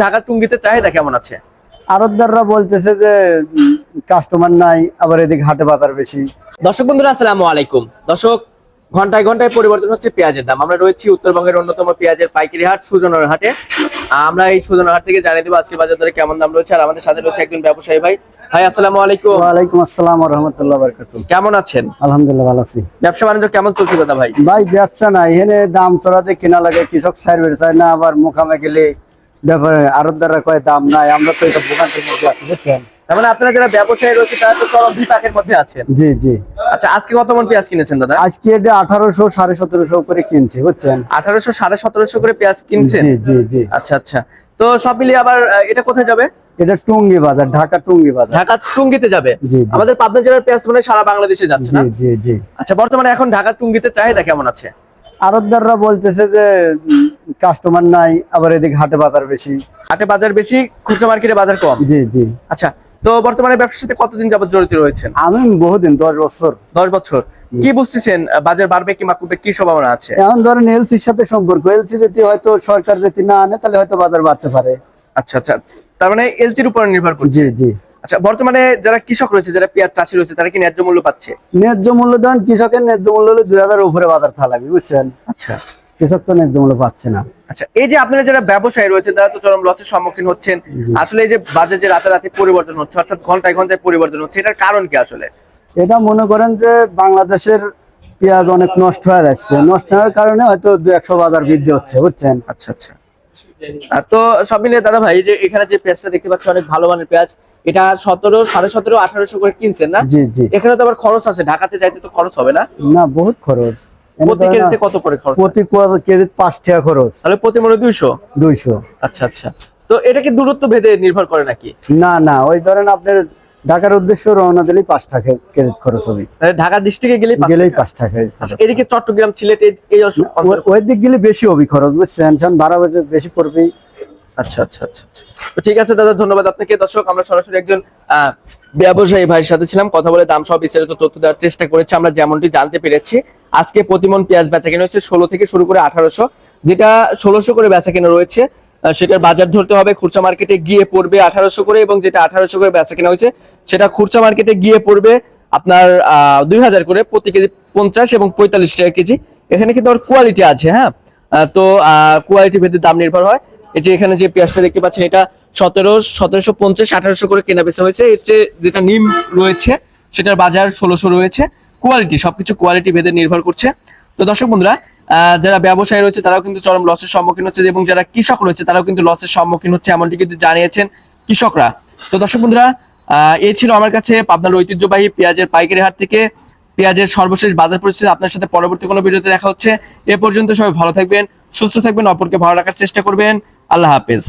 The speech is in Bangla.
ঢাকার টুঙ্গিতে চাহিদা কেমন আছে? আড়তদাররা বলতেছে যে কাস্টমার নাই, আবার এদিকে হাটে বাজার বেশি। দর্শক বন্ধুরা আসসালামু আলাইকুম। দর্শক, ঘন্টায় ঘন্টায় পরিবর্তন হচ্ছে পেঁয়াজের দাম। আমরা রয়েছি উত্তরবঙ্গের অন্যতম পেঁয়াজের পাইকারি হাট সুজনের হাটে। আমরা এই সুজনের হাট থেকে জানিয়ে দেবো আজকে বাজার দরে কেমন দাম রয়েছে। আর আমাদের সাথে রয়েছে একজন ব্যবসায়ী ভাই। ভাই আসসালামু আলাইকুম। ওয়ালাইকুম আসসালাম ওয়া রাহমাতুল্লাহি ওয়া বারাকাতুহু। কেমন আছেন? আলহামদুলিল্লাহ ভালো আছি। ব্যবসা বাণিজ্য কেমন চলছে দাদা ভাই? ভাই ব্যবসা নাই, এখানে দাম চড়াতে কিনা লাগে, কৃষক সাইড বেড়ে চায় না, আবার মোকামে গেলে ব্যাপারে আড়তদাররা কয় দাম নাই। আমরা তো এটা ভোগান্তির মধ্যে আছি, বুঝছেন? তার মানে আপনারা যারা ব্যবসায়ী রয়েছে তারা তো চরম বিপাকের মধ্যে আছেন। জি জি। আচ্ছা, আজকে কত মন পেঁয়াজ কিনেছেন দাদা? আজকে এটা 1800 1750 করে কিনছি, বুঝছেন? 1800 1750 করে পেঁয়াজ কিনছেন? জি জি জি। আচ্ছা আচ্ছা। তো সব মিলিয়ে আবার এটা কোথায় যাবে? এটা টুঙ্গি বাজার, ঢাকা টুঙ্গি বাজার। ঢাকা টুঙ্গিতে যাবে? জি জি। আমাদের পাবনা জেলার পেঁয়াজ তো সারা বাংলাদেশে যাচ্ছে জি না? জি জি। আচ্ছা, বর্তমানে এখন ঢাকা টুঙ্গিতে চাহিদা কেমন আছে? আড়তদাররা বলতেছে যে কাস্টমার নাই, আবার এদিকে হাটে বাজার বেশি। হাটে বাজার বেশি, খুচরা মার্কেটে বাজার কম। জি জি। আচ্ছা, তো বর্তমানে ব্যবসার সাথে কতদিন যাবত জড়িত রয়েছেন? আমি বহুদিন, 10 বছর। 10 বছর। কি বুঝতেছেন, বাজার বাড়বে কি কমবে, কি সম্ভাবনা আছে? এখন ধরেন এলসির সাথে সম্পর্ক, এলসি যদি হয়তো সরকার যদি না আনে তাহলে হয়তো বাজার বাড়তে পারে। আচ্ছা আচ্ছা, তার মানে এলচির উপর নির্ভর করছে। জি জি। আচ্ছা, বর্তমানে যারা কৃষক রয়েছে, যারা পেঁয়াজ চাষি রয়েছে, তারা কি ন্যায্য মূল্য পাচ্ছে? ন্যায্য মূল্য দেন, কৃষকের ন্যায্য মূল্য হলে 2000 উপরে বাজার থাকা লাগবে, বুঝছেন? আচ্ছা কৃষক তো ন্যায্য মূল্য পাচ্ছে না। আচ্ছা, এই যে আপনারা যারা ব্যবসায়ী রয়েছে তারা তো চরম লসের সম্মুখীন হচ্ছেন। আসলে এই যে বাজার যে রাতারাতি পরিবর্তন হচ্ছে, অর্থাৎ ঘন্টায় ঘন্টায় পরিবর্তন হচ্ছে, এটার কারণ কি আসলে? এটা মনে করেন যে বাংলাদেশের পেঁয়াজ অনেক নষ্ট হয়ে যাচ্ছে, নষ্ট হওয়ার কারণে হয়তো 200 বাজার বৃদ্ধি হচ্ছে, বুঝছেন? আচ্ছা আচ্ছা। তো সব মিলিয়ে দাদা ভাই, যে এখানে যে পেঁয়াজটা দেখতে পাচ্ছি অনেক ভালো মানের পেঁয়াজ, এটা 17 1750 1800 করে কিনছেন না? জি জি। এখানে তো আবার খরচ আছে, ঢাকাতে যাইতে তো খরচ হবে না? না, বহুত খরচ। প্রতি কেজিতে কত করে খরচ? প্রতি কেজি 5 টাকা খরচ। তাহলে প্রতি মনে 200? 200। আচ্ছা আচ্ছা। তো এটা কি দূরত্ব ভেদে নির্ভর করে নাকি? না না, ওই ধরেন আপনার ঢাকার উদ্দেশ্যে রওনা দিলেই 5 টাকা কেজি খরচ হবে। তাহলে ঢাকা ডিস্ট্রিক্টে গেলেই 5 টাকা। আচ্ছা, এদিকে চট্টগ্রাম সিলেট এই ওই দিক গেলে বেশি হবে খরচ, বুঝছেন? ভাড়া বেশি পড়বে। আচ্ছা আচ্ছা আচ্ছা। তো ঠিক আছে দাদা, ধন্যবাদ আপনাকে। দর্শক, আমরা সরাসরি একজন ব্যবসায়ী ভাইয়ের সাথে ছিলাম, কথা বলে দাম সব বিস্তারিত তথ্য দেওয়ার চেষ্টা করেছি। আমরা যেমনটি জানতে পেরেছি, আজকে প্রতিমন পেঁয়াজ বেচা কেনা হচ্ছে 16 থেকে শুরু করে 1800, যেটা 1600 করে বেচা কেনা রয়েছে সেটার বাজার ধরতে হবে খুচরা মার্কেটে গিয়ে পড়বে 1800 করে, এবং যেটা 1800 করে বেচা কেনা হয়েছে সেটা খুচরা মার্কেটে গিয়ে পড়বে আপনার 2000 করে প্রতি কেজি, 50 এবং 45 টাকা কেজি। এখানে কিন্তু আর কোয়ালিটি আছে, হ্যাঁ। তো কোয়ালিটি ভেদে দাম নির্ভর হয়। এই যে এখানে যে পেঁয়াজটা দেখতে পাচ্ছেন, এটা 1750 1800 করে কেনা বেচা হয়েছে। এর যেটা নিম রয়েছে সেটার বাজার 1600 রয়েছে। কোয়ালিটি, সবকিছু কোয়ালিটি ভেদে নির্ভর করছে। তো দর্শক বন্ধুরা, যারা ব্যবসায়ী রয়েছে তারাও কিন্তু চরম লসের সম্মুখীন হচ্ছে, এবং যারা কৃষক রয়েছে তারাও কিন্তু লসের সম্মুখীন হচ্ছে, এমনটি কিন্তু জানিয়েছেন কৃষকরা। তো দর্শক বন্ধুরা, এই ছিল আমার কাছে পাবনার ঐতিহ্যবাহী পেঁয়াজের পাইকারি হাট থেকে পেঁয়াজের সর্বশেষ বাজার পরিস্থিতি। আপনার সাথে পরবর্তী কোনো ভিডিওতে দেখা হচ্ছে। এ পর্যন্ত সবাই ভালো থাকবেন, সুস্থ থাকবেন, অপরকে ভালো রাখার চেষ্টা করবেন। আল্লাহ হাফেজ।